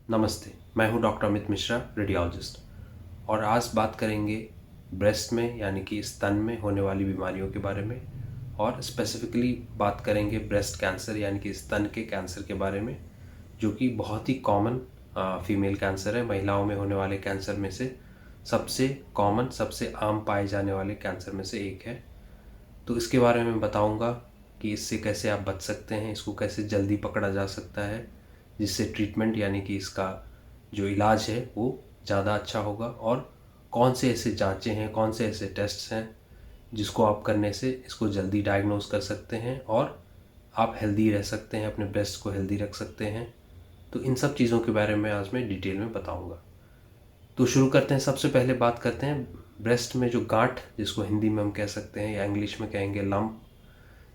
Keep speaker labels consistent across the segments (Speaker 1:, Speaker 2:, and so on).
Speaker 1: नमस्ते, मैं हूं डॉक्टर अमित मिश्रा, रेडियोलॉजिस्ट। और आज बात करेंगे ब्रेस्ट में यानी कि स्तन में होने वाली बीमारियों के बारे में, और स्पेसिफिकली बात करेंगे ब्रेस्ट कैंसर यानी कि स्तन के कैंसर के बारे में, जो कि बहुत ही कॉमन फीमेल कैंसर है। महिलाओं में होने वाले कैंसर में से सबसे कॉमन, सबसे आम पाए जाने वाले कैंसर में से एक है। तो इसके बारे में बताऊंगा कि इससे कैसे आप बच सकते हैं, इसको कैसे जल्दी पकड़ा जा सकता है, जिससे ट्रीटमेंट यानी कि इसका जो इलाज है वो ज़्यादा अच्छा होगा, और कौन से ऐसे जांचें हैं, कौन से ऐसे टेस्ट्स हैं जिसको आप करने से इसको जल्दी डायग्नोज कर सकते हैं और आप हेल्दी रह सकते हैं, अपने ब्रेस्ट को हेल्दी रख सकते हैं। तो इन सब चीज़ों के बारे में आज मैं डिटेल में बताऊंगा। तो शुरू करते हैं। सबसे पहले बात करते हैं ब्रेस्ट में जो गांठ, जिसको हिंदी में हम कह सकते हैं या इंग्लिश में कहेंगे लंप।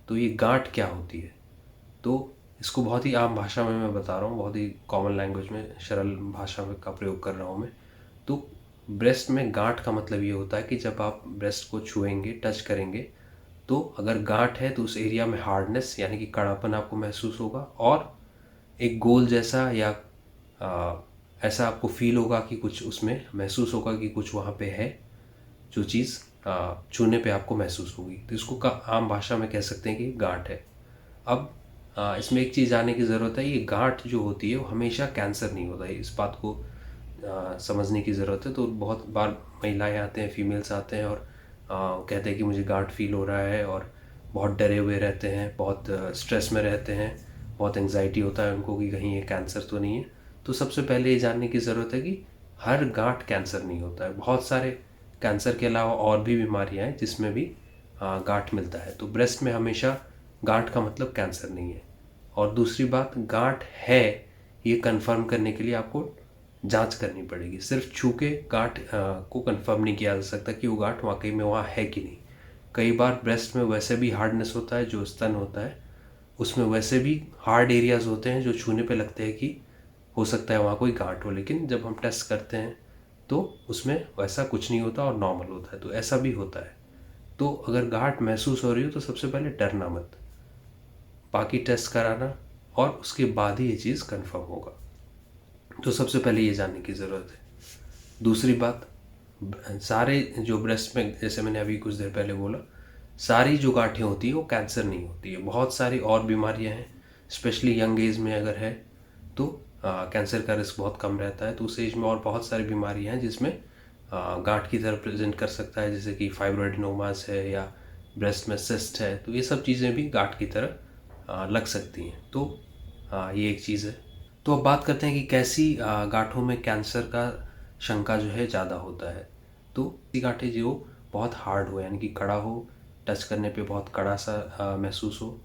Speaker 1: तो ये गांठ क्या होती है? तो इसको बहुत ही आम भाषा में मैं बता रहा हूँ, बहुत ही कॉमन लैंग्वेज में, सरल भाषा में का प्रयोग कर रहा हूँ मैं। तो ब्रेस्ट में गांठ का मतलब ये होता है कि जब आप ब्रेस्ट को छुएंगे, टच करेंगे, तो अगर गांठ है तो उस एरिया में हार्डनेस यानी कि कड़ापन आपको महसूस होगा, और एक गोल जैसा या ऐसा आपको फील होगा कि कुछ उसमें महसूस होगा कि कुछ वहाँ पे है, जो चीज़ छूने पे आपको महसूस होगी। तो इसको का आम भाषा में कह सकते हैं कि गांठ है। अब इसमें एक चीज़ जानने की ज़रूरत है, ये गांठ जो होती है वो हमेशा कैंसर नहीं होता है। इस बात को समझने की ज़रूरत है। तो बहुत बार महिलाएं आते हैं, फीमेल्स आते हैं और कहते हैं कि मुझे गांठ फील हो रहा है, और बहुत डरे हुए रहते हैं, बहुत स्ट्रेस में रहते हैं, बहुत एंग्जाइटी होता है उनको कि कहीं ये कैंसर तो नहीं है। तो सबसे पहले ये जानने की ज़रूरत है कि हर गांठ कैंसर नहीं होता है। बहुत सारे कैंसर के अलावा और भी बीमारियां हैं जिसमें भी गांठ मिलता है। तो ब्रेस्ट में हमेशा गांठ का मतलब कैंसर नहीं है। और दूसरी बात, गांठ है ये कंफर्म करने के लिए आपको जांच करनी पड़ेगी। सिर्फ छू के गांठ को कंफर्म नहीं किया जा सकता कि वो गांठ वाकई में वहाँ है कि नहीं। कई बार ब्रेस्ट में वैसे भी हार्डनेस होता है, जो स्तन होता है उसमें वैसे भी हार्ड एरियाज होते हैं जो छूने पे लगते हैं कि हो सकता है वहाँ कोई गांठ हो, लेकिन जब हम टेस्ट करते हैं तो उसमें वैसा कुछ नहीं होता और नॉर्मल होता है। तो ऐसा भी होता है। तो अगर गांठ महसूस हो रही हो तो सबसे पहले डरना मत, बाकी टेस्ट कराना, और उसके बाद ही ये चीज़ कंफर्म होगा। तो सबसे पहले ये जानने की ज़रूरत है। दूसरी बात, सारे जो ब्रेस्ट में, जैसे मैंने अभी कुछ देर पहले बोला, सारी जो गांठें होती है वो कैंसर नहीं होती है। बहुत सारी और बीमारियां हैं, स्पेशली यंग एज में अगर है तो कैंसर का रिस्क बहुत कम रहता है। तो उस एज में और बहुत सारी बीमारियां हैं जिसमें गांठ की तरह प्रेजेंट कर सकता है, जैसे कि फाइब्रोएडेनोमास है या ब्रेस्ट में सिस्ट है। तो ये सब चीज़ें भी गांठ की तरह लग सकती हैं। तो ये एक चीज़ है। तो अब बात करते हैं कि कैसी गांठों में कैंसर का शंका जो है ज़्यादा होता है। तो ऐसी गांठें जो बहुत हार्ड हो यानी कि कड़ा हो, टच करने पे बहुत कड़ा सा महसूस हो।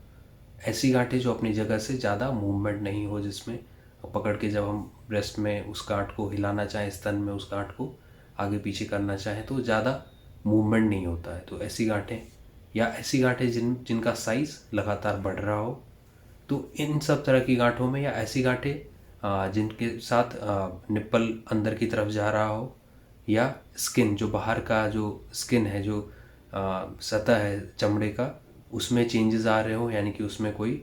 Speaker 1: ऐसी गांठें जो अपनी जगह से ज़्यादा मूवमेंट नहीं हो, जिसमें पकड़ के जब हम ब्रेस्ट में उस गांठ को हिलाना चाहें, स्तन में उस गांठ को आगे पीछे करना चाहें तो ज़्यादा मूवमेंट नहीं होता है। तो ऐसी गांठें, या ऐसी गांठें जिनका साइज़ लगातार बढ़ रहा हो। तो इन सब तरह की गांठों में, या ऐसी गांठें जिनके साथ निप्पल अंदर की तरफ जा रहा हो, या स्किन जो बाहर का जो स्किन है, जो सतह है चमड़े का, उसमें चेंजेस आ रहे हो, यानी कि उसमें कोई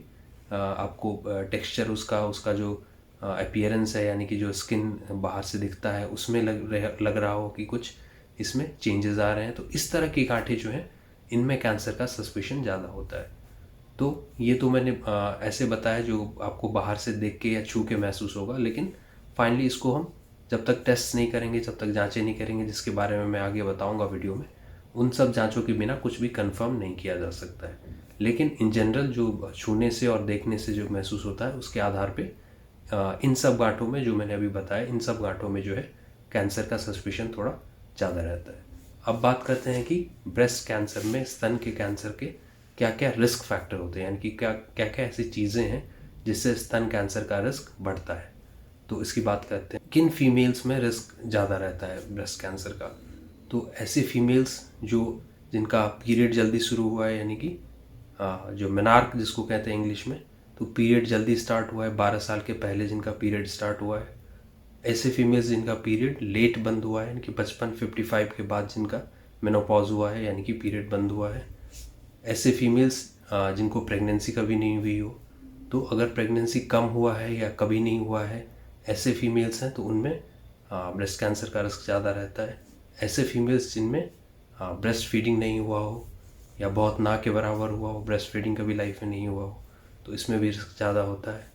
Speaker 1: आपको टेक्सचर, उसका उसका जो अपीयरेंस है, यानी कि जो स्किन बाहर से दिखता है उसमें लग रहा हो कि कुछ इसमें चेंजेस आ रहे हैं। तो इस तरह की गांठें जो हैं, इनमें कैंसर का सस्पेशन ज़्यादा होता है। तो ये तो मैंने ऐसे बताया जो आपको बाहर से देख के या छू के महसूस होगा, लेकिन फाइनली इसको हम जब तक टेस्ट नहीं करेंगे, जब तक जांचें नहीं करेंगे, जिसके बारे में मैं आगे बताऊंगा वीडियो में, उन सब जांचों के बिना कुछ भी कंफर्म नहीं किया जा सकता है। लेकिन इन जनरल जो छूने से और देखने से जो महसूस होता है, उसके आधार पे इन सब गांठों में जो मैंने अभी बताया, इन सब गांठों में जो है कैंसर का सस्पिशन थोड़ा ज़्यादा रहता है। अब बात करते हैं कि ब्रेस्ट कैंसर में, स्तन के कैंसर के क्या क्या रिस्क फैक्टर होते हैं, यानी कि क्या क्या क्या ऐसी चीज़ें हैं जिससे स्तन कैंसर का रिस्क बढ़ता है। तो इसकी बात करते हैं, किन फीमेल्स में रिस्क ज़्यादा रहता है ब्रेस्ट कैंसर का। तो ऐसे फीमेल्स जिनका पीरियड जल्दी शुरू हुआ है, यानी कि जो मेनार्क जिसको कहते हैं इंग्लिश में, तो पीरियड जल्दी स्टार्ट हुआ है, 12 साल के पहले जिनका पीरियड स्टार्ट हुआ है। ऐसे फीमेल्स जिनका पीरियड लेट बंद हुआ है, यानी कि 55 के बाद जिनका मेनोपॉज हुआ है, यानी कि पीरियड बंद हुआ है। ऐसे फीमेल्स जिनको प्रेगनेंसी कभी नहीं हुई हो। तो अगर प्रेगनेंसी कम हुआ है या कभी नहीं हुआ है, ऐसे फीमेल्स हैं तो उनमें ब्रेस्ट कैंसर का रिस्क ज़्यादा रहता है। ऐसे फीमेल्स जिनमें ब्रेस्ट फीडिंग नहीं हुआ हो या बहुत ना के बराबर हुआ हो, ब्रेस्ट फीडिंग कभी लाइफ में नहीं हुआ हो, तो इसमें भी रिस्क ज़्यादा होता है।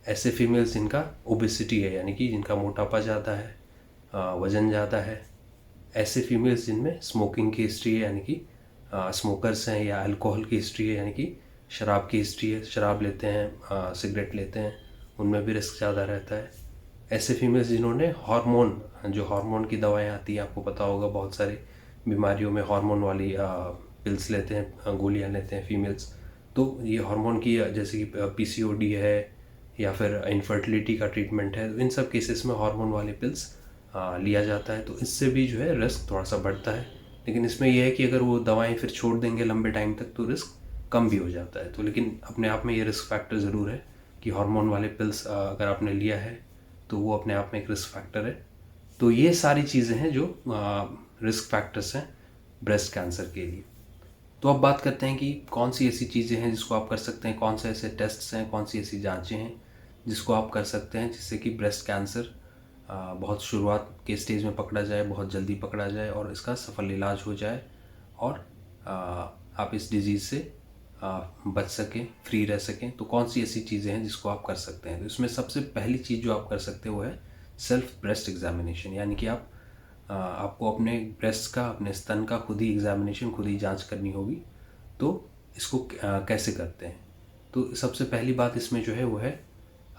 Speaker 1: ऐसे फीमेल्स जिनका ओबेसिटी है यानी कि जिनका मोटापा ज़्यादा है, वज़न ज़्यादा है। ऐसे फीमेल्स जिनमें स्मोकिंग की हिस्ट्री है यानी कि स्मोकर्स हैं, या अल्कोहल की हिस्ट्री है यानी कि शराब की हिस्ट्री है, शराब लेते हैं, सिगरेट लेते हैं, उनमें भी रिस्क ज़्यादा रहता है। ऐसे फीमेल्स जिन्होंने हार्मोन की दवाएं आती हैं, आपको पता होगा बहुत सारी बीमारियों में हार्मोन वाली पिल्स लेते हैं, गोलियां लेते हैं फीमेल्स। तो ये हार्मोन की जैसे कि पीसीओडी है या फिर इनफर्टिलिटी का ट्रीटमेंट है, इन सब केसेस में हार्मोन वाले पिल्स लिया जाता है, तो इससे भी जो है रिस्क थोड़ा सा बढ़ता है। लेकिन इसमें यह है कि अगर वो दवाएं फिर छोड़ देंगे लंबे टाइम तक तो रिस्क कम भी हो जाता है। तो लेकिन अपने आप में ये रिस्क फैक्टर ज़रूर है कि हार्मोन वाले पिल्स अगर आपने लिया है तो वो अपने आप में एक रिस्क फैक्टर है। तो ये सारी चीज़ें हैं जो रिस्क फैक्टर्स हैं ब्रेस्ट कैंसर के लिए। तो अब बात करते हैं कि कौन सी ऐसी चीज़ें हैं जिसको आप कर सकते हैं, कौन से ऐसे टेस्ट्स हैं, कौन सी ऐसी जांचें हैं जिसको आप कर सकते हैं जिससे कि ब्रेस्ट कैंसर बहुत शुरुआत के स्टेज में पकड़ा जाए, बहुत जल्दी पकड़ा जाए और इसका सफल इलाज हो जाए और आप इस डिजीज़ से बच सकें, फ्री रह सकें। तो कौन सी ऐसी चीज़ें हैं जिसको आप कर सकते हैं? तो इसमें सबसे पहली चीज़ जो आप कर सकते हो वो है सेल्फ ब्रेस्ट एग्जामिनेशन, यानी कि आपको अपने ब्रेस्ट का, अपने स्तन का खुद ही एग्जामिनेशन, खुद ही जांच करनी होगी। तो इसको कैसे करते हैं? तो सबसे पहली बात इसमें जो है वो है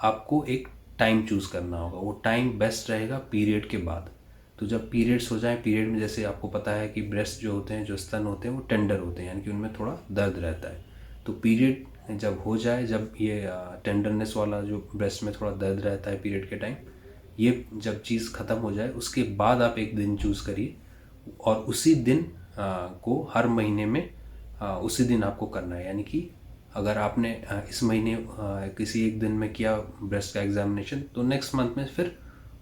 Speaker 1: आपको एक टाइम चूज़ करना होगा। वो टाइम बेस्ट रहेगा पीरियड के बाद। तो जब पीरियड्स हो जाए, पीरियड में जैसे आपको पता है कि ब्रेस्ट जो होते हैं, जो स्तन होते हैं, वो टेंडर होते हैं, यानी कि उनमें थोड़ा दर्द रहता है। तो पीरियड जब हो जाए, जब ये टेंडरनेस वाला जो ब्रेस्ट में थोड़ा दर्द रहता है पीरियड के टाइम, ये जब चीज़ ख़त्म हो जाए उसके बाद आप एक दिन चूज़ करिए और उसी दिन को हर महीने में उसी दिन आपको करना है। यानी कि अगर आपने इस महीने किसी एक दिन में किया ब्रेस्ट का एग्जामिनेशन, तो नेक्स्ट मंथ में फिर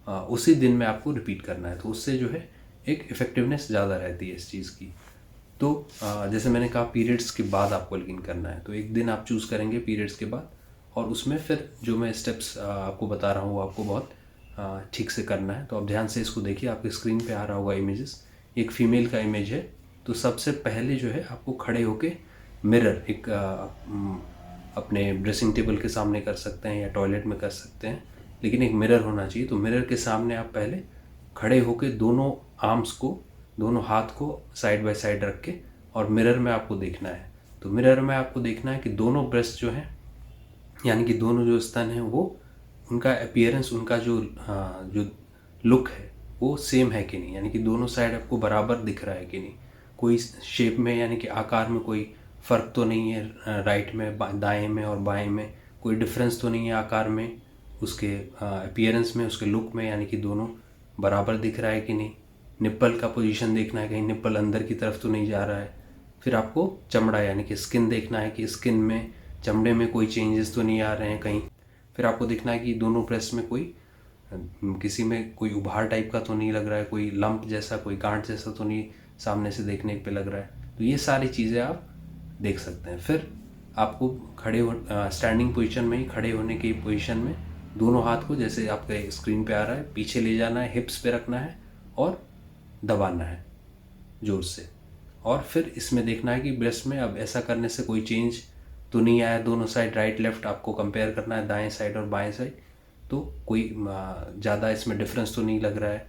Speaker 1: उसी दिन में आपको रिपीट करना है। तो उससे जो है एक इफ़ेक्टिवनेस ज़्यादा रहती है इस चीज़ की। तो जैसे मैंने कहा पीरियड्स के बाद आपको लेकिन करना है, तो एक दिन आप चूज़ करेंगे पीरियड्स के बाद और उसमें फिर जो मैं स्टेप्स आपको बता रहा हूँ वो आपको बहुत ठीक से करना है। तो आप ध्यान से इसको देखिए, आपकी स्क्रीन पे आ रहा होगा इमेजेस। एक फ़ीमेल का इमेज है। तो सबसे पहले जो है आपको खड़े होके मिरर एक अपने ड्रेसिंग टेबल के सामने कर सकते हैं या टॉयलेट में कर सकते हैं, लेकिन एक मिरर होना चाहिए। तो मिरर के सामने आप पहले खड़े होके दोनों आर्म्स को, दोनों हाथ को साइड बाय साइड रख के और मिरर में आपको देखना है। तो मिरर में आपको देखना है कि दोनों ब्रेस्ट जो हैं, यानी कि दोनों जो स्तन हैं, वो उनका अपीयरेंस, उनका जो लुक है वो सेम है कि नहीं, यानी कि दोनों साइड आपको बराबर दिख रहा है कि नहीं, कोई शेप में यानी कि आकार में कोई फ़र्क तो नहीं है, राइट में, दाएं में और बाएं में कोई डिफरेंस तो नहीं है आकार में, उसके अपीयरेंस में, उसके लुक में, यानी कि दोनों बराबर दिख रहा है कि नहीं। निप्पल का पोजीशन देखना है, कहीं निप्पल अंदर की तरफ तो नहीं जा रहा है। फिर आपको चमड़ा यानी कि स्किन देखना है कि स्किन में, चमड़े में कोई चेंजेस तो नहीं आ रहे हैं कहीं। फिर आपको देखना है कि दोनों ब्रेस्ट में कोई, किसी में कोई उभार टाइप का तो नहीं लग रहा है, कोई लंप जैसा, कोई गांठ जैसा तो नहीं सामने से देखने पे लग रहा है। तो ये सारी चीज़ें आप देख सकते हैं। फिर आपको स्टैंडिंग पोजीशन में ही, खड़े होने की पोजीशन में दोनों हाथ को, जैसे आपके स्क्रीन पे आ रहा है, पीछे ले जाना है, हिप्स पे रखना है और दबाना है जोर से। और फिर इसमें देखना है कि ब्रेस्ट में अब ऐसा करने से कोई चेंज तो नहीं आया। दोनों साइड राइट लेफ्ट आपको कंपेयर करना है, दाएं साइड और बाएं साइड, तो कोई ज़्यादा इसमें डिफरेंस तो नहीं लग रहा है।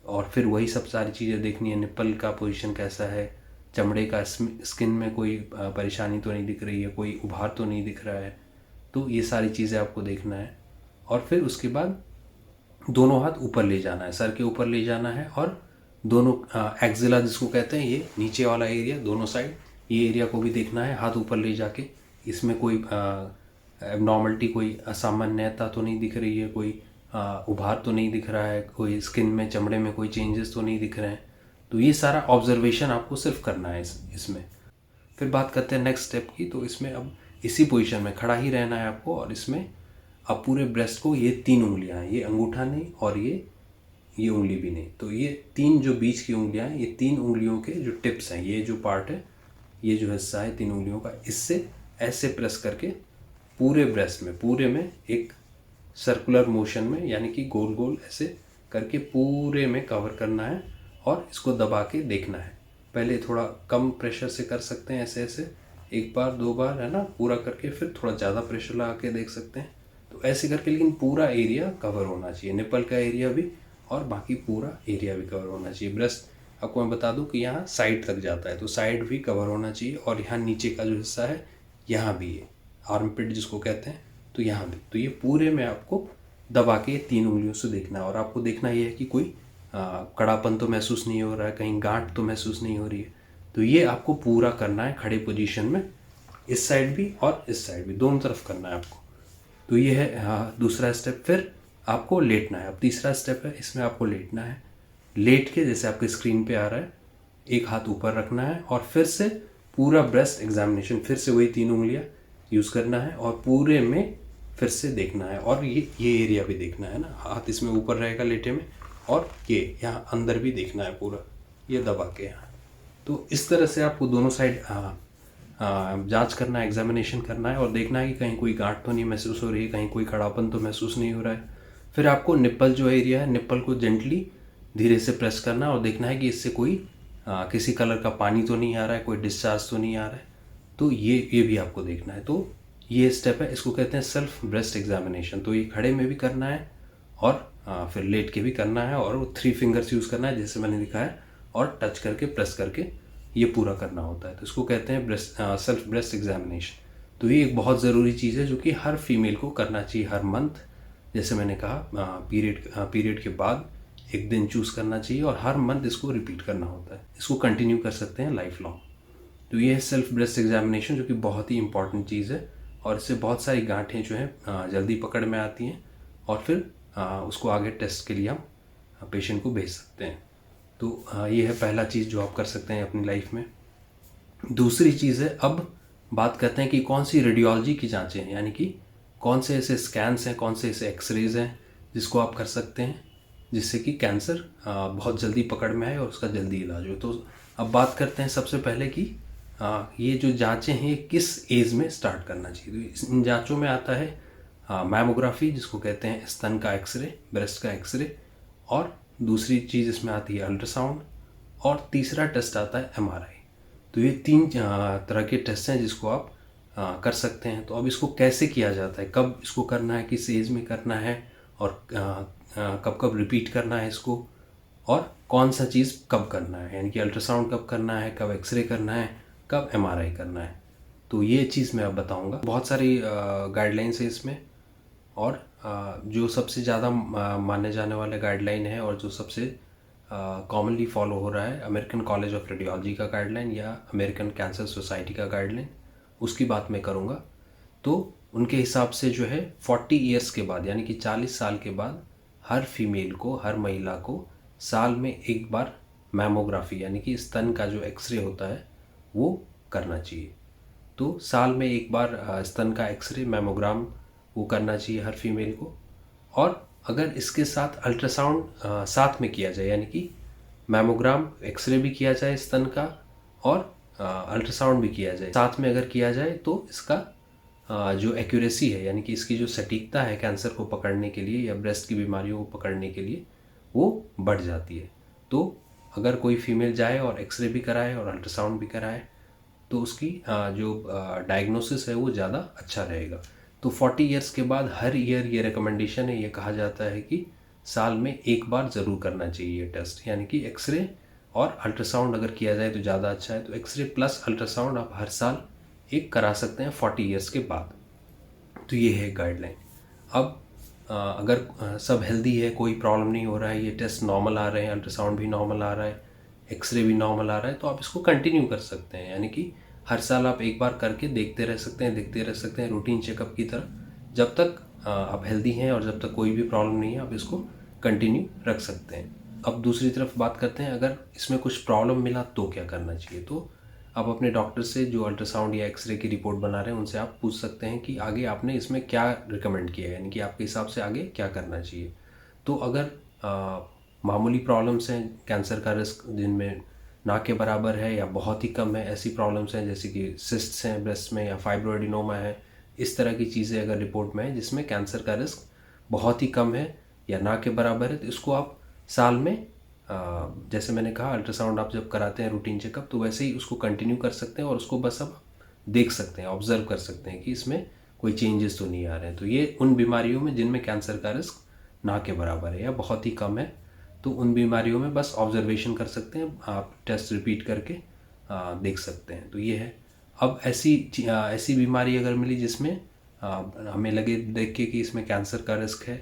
Speaker 1: और फिर वही सब सारी चीज़ें देखनी है, निप्पल का पोजीशन कैसा है, चमड़े का, स्किन में कोई परेशानी तो नहीं दिख रही है, कोई उभार तो नहीं दिख रहा है। तो ये सारी चीज़ें आपको देखना है। और फिर उसके बाद दोनों हाथ ऊपर ले जाना है, सर के ऊपर ले जाना है और दोनों एक्जिला जिसको कहते हैं, ये नीचे वाला एरिया, दोनों साइड, ये एरिया को भी देखना है हाथ ऊपर ले जाके। इसमें कोई एबनॉर्मलिटी, कोई असामान्यता तो नहीं दिख रही है, कोई उभार तो नहीं दिख रहा है, कोई स्किन में, चमड़े में कोई चेंजेस तो नहीं दिख रहे हैं। तो ये सारा ऑब्जर्वेशन आपको सिर्फ करना है इसमें। फिर बात करते हैं नेक्स्ट स्टेप की। तो इसमें अब इसी पोजीशन में खड़ा ही रहना है आपको और इसमें अब पूरे ब्रेस्ट को, ये 3 उंगलियां हैं, ये अंगूठा नहीं और ये उंगली भी नहीं, तो ये 3 जो बीच की उंगलियां हैं, ये 3 उंगलियों के जो टिप्स हैं, ये जो पार्ट है, ये जो हिस्सा है 3 उंगलियों का, इससे ऐसे प्रेस करके पूरे ब्रेस्ट में, पूरे में एक सर्कुलर मोशन में, यानी कि गोल गोल ऐसे करके पूरे में कवर करना है और इसको दबा के देखना है। पहले थोड़ा कम प्रेशर से कर सकते हैं, ऐसे ऐसे 1 बार 2 बार, है ना, पूरा करके फिर थोड़ा ज़्यादा प्रेशर लगा के देख सकते हैं। तो ऐसे करके, लेकिन पूरा एरिया कवर होना चाहिए, निपल का एरिया भी और बाकी पूरा एरिया भी कवर होना चाहिए। ब्रेस्ट आपको मैं बता दूं कि यहाँ साइड तक जाता है, तो साइड भी कवर होना चाहिए और यहाँ नीचे का जो हिस्सा है यहाँ भी है, आर्मपिट जिसको कहते हैं, तो यहाँ भी। तो ये पूरे में आपको दबा के 3 उंगलियों से देखना है और आपको देखना ये है कि कोई कड़ापन तो महसूस नहीं हो रहा है, कहीं गांठ तो महसूस नहीं हो रही है। तो ये आपको पूरा करना है खड़े पोजीशन में, इस साइड भी और इस साइड भी, दोनों तरफ करना है आपको। तो ये है दूसरा स्टेप। फिर आपको लेटना है। अब तीसरा स्टेप है, इसमें आपको लेटना है। लेट के जैसे आपके स्क्रीन पे आ रहा है, एक हाथ ऊपर रखना है और फिर से पूरा ब्रेस्ट एग्जामिनेशन, फिर से वही 3 उंगलियां यूज़ करना है और पूरे में फिर से देखना है और ये एरिया भी देखना है ना, हाथ इसमें ऊपर रहेगा लेटे में और ये यहाँ अंदर भी देखना है पूरा, ये दबा के यहाँ। तो इस तरह से आपको दोनों साइड जांच करना है, एग्जामिनेशन करना है और देखना है कि कहीं कोई गांठ तो नहीं महसूस हो रही है, कहीं कोई कड़ापन तो महसूस नहीं हो रहा है। फिर आपको निप्पल जो एरिया है, निप्पल को जेंटली धीरे से प्रेस करना है और देखना है कि इससे कोई किसी कलर का पानी तो नहीं आ रहा है, कोई डिस्चार्ज तो नहीं आ रहा है। तो ये भी आपको देखना है। तो ये स्टेप है, इसको कहते हैं सेल्फ ब्रेस्ट एग्जामिनेशन। तो ये खड़े में भी करना है और फिर लेट के भी करना है और 3 फिंगर्स यूज़ करना है जैसे मैंने दिखाया, और टच करके प्रेस करके ये पूरा करना होता है। तो इसको कहते हैं सेल्फ ब्रेस्ट एग्जामिनेशन। तो ये एक बहुत ज़रूरी चीज़ है जो कि हर फीमेल को करना चाहिए हर मंथ। जैसे मैंने कहा, पीरियड के बाद एक दिन चूज़ करना चाहिए और हर मंथ इसको रिपीट करना होता है। इसको कंटिन्यू कर सकते हैं लाइफ लॉन्ग। तो ये है सेल्फ ब्रेस्ट एग्जामिनेशन, जो कि बहुत ही इंपॉर्टेंट चीज़ है और इससे बहुत सारी गांठें जो हैं जल्दी पकड़ में आती हैं और फिर उसको आगे टेस्ट के लिए हम पेशेंट को भेज सकते हैं। तो ये है पहला चीज़ जो आप कर सकते हैं अपनी लाइफ में। दूसरी चीज़ है, अब बात करते हैं कि कौन सी रेडियोलॉजी की जांचें हैं, यानी कि कौन से ऐसे स्कैन्स हैं, कौन से ऐसे एक्सरेज हैं जिसको आप कर सकते हैं जिससे कि कैंसर बहुत जल्दी पकड़ में आए और उसका जल्दी इलाज हो। तो अब बात करते हैं सबसे पहले कि ये जो जांचें हैं ये किस एज में स्टार्ट करना चाहिए। तो इन जांचों में आता है मैमोग्राफी, जिसको कहते हैं स्तन का एक्सरे, ब्रेस्ट का एक्सरे, और दूसरी चीज़ इसमें आती है अल्ट्रासाउंड, और तीसरा टेस्ट आता है एमआरआई। तो ये 3 तरह के टेस्ट हैं जिसको आप कर सकते हैं। तो अब इसको कैसे किया जाता है, कब इसको करना है, किस एज में करना है, और कब कब रिपीट करना है इसको, और कौन सा चीज़ कब करना है, यानी कि अल्ट्रासाउंड कब करना है, कब एक्सरे करना है, कब एमआरआई करना है। तो ये चीज़ मैं अब बताऊंगा। बहुत सारी गाइडलाइंस है इसमें, और जो सबसे ज़्यादा माने जाने वाले गाइडलाइन है और जो सबसे कॉमनली फॉलो हो रहा है, अमेरिकन कॉलेज ऑफ रेडियोलॉजी का गाइडलाइन या अमेरिकन कैंसर सोसाइटी का गाइडलाइन, उसकी बात मैं करूँगा। तो उनके हिसाब से जो है 40 ईयर्स के बाद, यानी कि 40 साल के बाद हर फीमेल को, हर महिला को साल में एक बार मैमोग्राफी, यानी कि स्तन का जो एक्सरे होता है वो करना चाहिए। तो साल में एक बार स्तन का एक्सरे, मैमोग्राम, वो करना चाहिए हर फीमेल को। और अगर इसके साथ अल्ट्रासाउंड साथ में किया जाए, यानी कि मैमोग्राम, एक्सरे भी किया जाए स्तन का और अल्ट्रासाउंड भी किया जाए साथ में, अगर किया जाए तो इसका जो एक्यूरेसी है, यानी कि इसकी जो सटीकता है कैंसर को पकड़ने के लिए या ब्रेस्ट की बीमारियों को पकड़ने के लिए, वो बढ़ जाती है। तो अगर कोई फीमेल जाए और एक्सरे भी कराए और अल्ट्रासाउंड भी कराए तो उसकी जो डायग्नोसिस है वो ज़्यादा अच्छा रहेगा। तो 40 ईयर्स के बाद हर ईयर ये रिकमेंडेशन है, ये कहा जाता है कि साल में एक बार ज़रूर करना चाहिए ये टेस्ट, यानी कि एक्सरे और अल्ट्रासाउंड अगर किया जाए तो ज़्यादा अच्छा है। तो एक्सरे प्लस अल्ट्रासाउंड आप हर साल एक करा सकते हैं 40 ईयर्स के बाद। तो ये है गाइडलाइन। अब अगर सब हेल्दी है, कोई प्रॉब्लम नहीं हो रहा है, ये टेस्ट नॉर्मल आ रहे हैं, अल्ट्रासाउंड भी नॉर्मल आ रहा है, एक्सरे भी नॉर्मल आ रहा है, तो आप इसको कंटिन्यू कर सकते हैं, यानी कि हर साल आप एक बार करके देखते रह सकते हैं रूटीन चेकअप की तरह। जब तक आप हेल्दी हैं और जब तक कोई भी प्रॉब्लम नहीं है, आप इसको कंटिन्यू रख सकते हैं। अब दूसरी तरफ बात करते हैं, अगर इसमें कुछ प्रॉब्लम मिला तो क्या करना चाहिए। तो आप अपने डॉक्टर से जो अल्ट्रासाउंड या एक्सरे की रिपोर्ट बना रहे हैं उनसे आप पूछ सकते हैं कि आगे आपने इसमें क्या रिकमेंड किया है, यानी कि आपके हिसाब से आगे क्या करना चाहिए। तो अगर मामूली प्रॉब्लम्स हैं, कैंसर का रिस्क जिनमें ना के बराबर है या बहुत ही कम है, ऐसी प्रॉब्लम्स हैं जैसे कि सिस्ट्स हैं ब्रेस्ट में या फाइब्रोएडिनोमा है, इस तरह की चीज़ें अगर रिपोर्ट में है जिसमें कैंसर का रिस्क बहुत ही कम है या ना के बराबर है, तो इसको आप साल में जैसे मैंने कहा अल्ट्रासाउंड आप जब कराते हैं रूटीन चेकअप, तो वैसे ही उसको कंटिन्यू कर सकते हैं और उसको बस अब देख सकते हैं, ऑब्जर्व कर सकते हैं कि इसमें कोई चेंजेस तो नहीं आ रहे हैं। तो ये उन बीमारियों में जिनमें कैंसर का रिस्क ना के बराबर है या बहुत ही कम है, तो उन बीमारियों में बस ऑब्जर्वेशन कर सकते हैं, आप टेस्ट रिपीट करके देख सकते हैं। तो ये है। अब ऐसी बीमारी अगर मिली जिसमें हमें लगे देख के कि इसमें कैंसर का रिस्क है,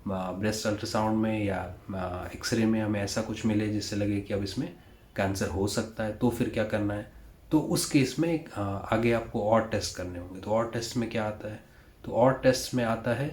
Speaker 1: ब्रेस्ट अल्ट्रासाउंड में या एक्सरे में हमें ऐसा कुछ मिले जिससे लगे कि अब इसमें कैंसर हो सकता है, तो फिर क्या करना है? तो उस केस में आगे आपको और टेस्ट करने होंगे। तो और टेस्ट में क्या आता है? तो और टेस्ट में आता है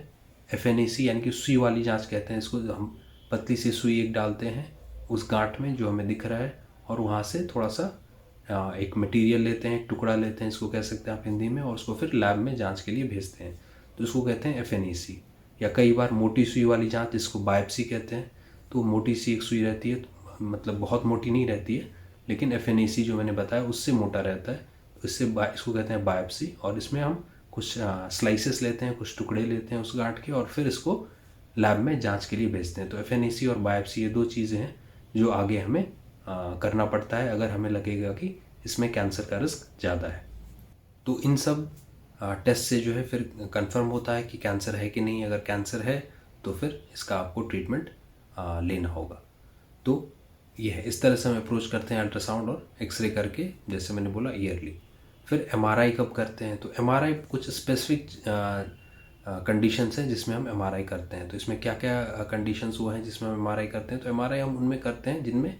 Speaker 1: FNAC, यानी कि सुई वाली जांच कहते हैं इसको। हम पतली सी सुई एक डालते हैं उस गांठ में जो हमें दिख रहा है, और वहाँ से थोड़ा सा एक मटेरियल लेते हैं, एक टुकड़ा लेते हैं, इसको कह सकते हैं आप हिंदी में, और उसको फिर लैब में जांच के लिए भेजते हैं। तो इसको कहते हैं FNAC। या कई बार मोटी सुई वाली जांच जिसको बायोप्सी कहते हैं, तो मोटी सी एक सुई रहती है, मतलब बहुत मोटी नहीं रहती है, लेकिन FNAC जो मैंने बताया उससे मोटा रहता है, तो इसको कहते हैं बायोप्सी। और इसमें हम कुछ स्लाइसेस लेते हैं, कुछ टुकड़े लेते हैं उस गांठ के, और फिर इसको लैब में जांच के लिए भेजते हैं। तो FNAC और बायोप्सी ये दो चीज़ें हैं जो आगे हमें करना पड़ता है अगर हमें लगेगा कि इसमें कैंसर का रिस्क ज़्यादा है। तो इन सब टेस्ट से जो है फिर कंफर्म होता है कि कैंसर है कि नहीं। अगर कैंसर है तो फिर इसका आपको ट्रीटमेंट लेना होगा। तो ये है, इस तरह से हम अप्रोच करते हैं अल्ट्रासाउंड और एक्सरे करके, जैसे मैंने बोला ईयरली। फिर MRI कब करते हैं? तो MRI कुछ स्पेसिफिक कंडीशंस हैं जिसमें हम MRI करते हैं। तो इसमें क्या क्या कंडीशंस वो हैं जिसमें हम MRI करते हैं? तो MRI हम उनमें करते हैं जिनमें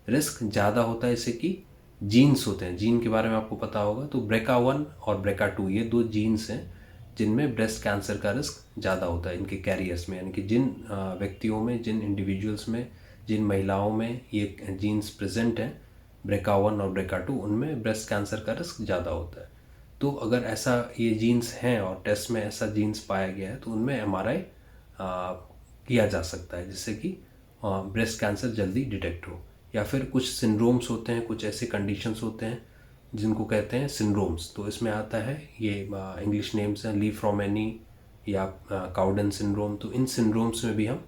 Speaker 1: रिस्क ज़्यादा होता है, जैसे कि जीन्स होते हैं। जीन के बारे में आपको पता होगा। तो BRCA1 और BRCA2 ये दो जीन्स हैं जिनमें ब्रेस्ट कैंसर का रिस्क ज़्यादा होता है इनके कैरियर्स में, यानी कि जिन व्यक्तियों में, जिन इंडिविजुअल्स में, जिन महिलाओं में ये जीन्स प्रेजेंट हैं BRCA1 और BRCA2, उनमें ब्रेस्ट कैंसर का रिस्क ज़्यादा होता है। तो अगर ऐसा ये जीन्स हैं और टेस्ट में ऐसा जीन्स पाया गया है, तो उनमें MRI किया जा सकता है जिससे कि ब्रेस्ट कैंसर जल्दी डिटेक्ट हो। या फिर कुछ सिंड्रोम्स होते हैं, कुछ ऐसे कंडीशंस होते हैं जिनको कहते हैं सिंड्रोम्स। तो इसमें आता है ये इंग्लिश नेम्स हैं, ली फ्रोमेनी या काउडन सिंड्रोम। तो इन सिंड्रोम्स में भी हम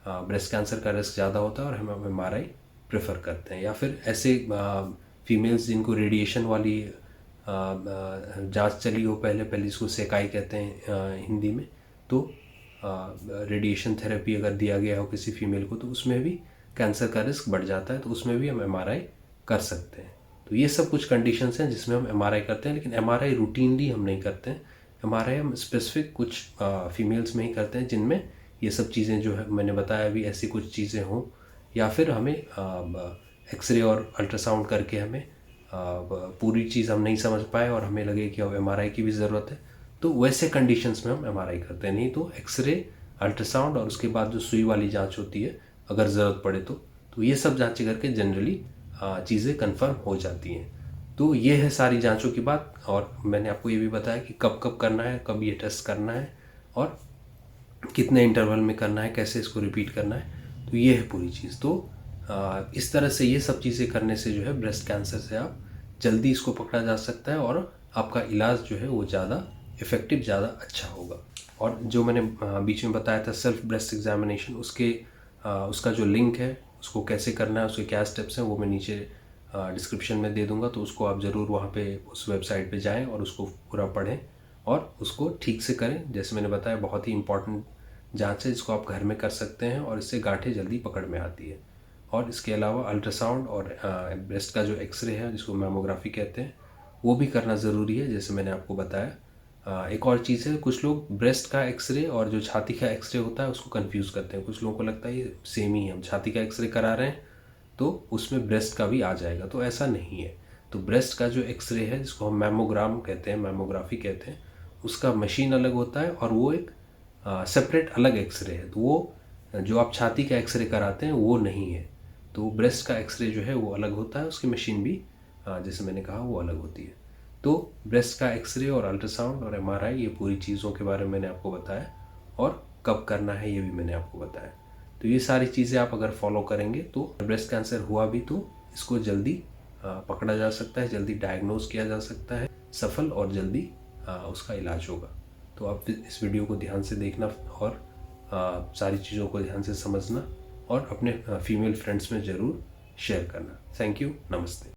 Speaker 1: ब्रेस्ट कैंसर का रिस्क ज़्यादा होता है और हम MRI प्रेफर करते हैं। या फिर ऐसे फीमेल्स जिनको रेडिएशन वाली जांच चली हो, पहले इसको सेकाई कहते हैं हिंदी में। तो रेडिएशन थेरेपी अगर दिया गया हो किसी फीमेल को, तो उसमें भी कैंसर का रिस्क बढ़ जाता है, तो उसमें भी हम MRI कर सकते हैं। तो ये सब कुछ कंडीशंस हैं जिसमें हम MRI करते हैं, लेकिन MRI रूटीनली हम नहीं करते हैं। MRI हम स्पेसिफिक कुछ फीमेल्स में ही करते हैं जिनमें ये सब चीज़ें जो है मैंने बताया अभी, ऐसी कुछ चीज़ें हों, या फिर हमें एक्सरे और अल्ट्रासाउंड करके हमें पूरी चीज़ हम नहीं समझ पाए और हमें लगे कि अब MRI की भी ज़रूरत है, तो वैसे कंडीशंस में हम MRI करते हैं। नहीं तो एक्सरे, अल्ट्रासाउंड और उसके बाद जो सुई वाली जांच होती है अगर ज़रूरत पड़े तो ये सब जांचें करके जनरली चीज़ें कंफर्म हो जाती हैं। तो ये है सारी जांचों की बात। और मैंने आपको ये भी बताया कि कब कब करना है, कब ये टेस्ट करना है और कितने इंटरवल में करना है, कैसे इसको रिपीट करना है। तो ये है पूरी चीज़। तो इस तरह से ये सब चीज़ें करने से जो है ब्रेस्ट कैंसर से आप जल्दी इसको पकड़ा जा सकता है और आपका इलाज जो है वो ज़्यादा इफ़ेक्टिव, ज़्यादा अच्छा होगा। और जो मैंने बीच में बताया था सेल्फ ब्रेस्ट एग्जामिनेशन, उसका जो लिंक है, उसको कैसे करना है, उसके क्या स्टेप्स हैं, वो मैं नीचे डिस्क्रिप्शन में दे दूंगा। तो उसको आप ज़रूर वहाँ पे उस वेबसाइट पे जाएं और उसको पूरा पढ़ें और उसको ठीक से करें। जैसे मैंने बताया बहुत ही इंपॉर्टेंट जांच है जिसको आप घर में कर सकते हैं और इससे गांठें जल्दी पकड़ में आती है। और इसके अलावा अल्ट्रासाउंड और ब्रेस्ट का जो एक्सरे है जिसको मैमोग्राफी कहते हैं, वो भी करना ज़रूरी है, जैसे मैंने आपको बताया। एक और चीज़ है, कुछ लोग ब्रेस्ट का एक्सरे और जो छाती का एक्सरे होता है उसको कंफ्यूज करते हैं। कुछ लोगों को लगता है ये सेम ही है, हम छाती का एक्सरे करा रहे हैं तो उसमें ब्रेस्ट का भी आ जाएगा, तो ऐसा नहीं है। तो ब्रेस्ट का जो एक्सरे है जिसको हम मैमोग्राम कहते हैं, मैमोग्राफी कहते हैं, उसका मशीन अलग होता है और वो एक सेपरेट अलग एक्सरे है। तो वो जो आप छाती का एक्सरे कराते हैं वो नहीं है। तो ब्रेस्ट का एक्सरे जो है वो अलग होता है, उसकी मशीन भी जैसे मैंने कहा वो अलग होती है। तो ब्रेस्ट का एक्सरे और अल्ट्रासाउंड और MRI, ये पूरी चीज़ों के बारे में मैंने आपको बताया और कब करना है ये भी मैंने आपको बताया। तो ये सारी चीज़ें आप अगर फॉलो करेंगे तो ब्रेस्ट कैंसर हुआ भी तो इसको जल्दी पकड़ा जा सकता है, जल्दी डायग्नोज किया जा सकता है, सफल और जल्दी उसका इलाज होगा। तो आप इस वीडियो को ध्यान से देखना और सारी चीज़ों को ध्यान से समझना और अपने फीमेल फ्रेंड्स में ज़रूर शेयर करना। थैंक यू, नमस्ते।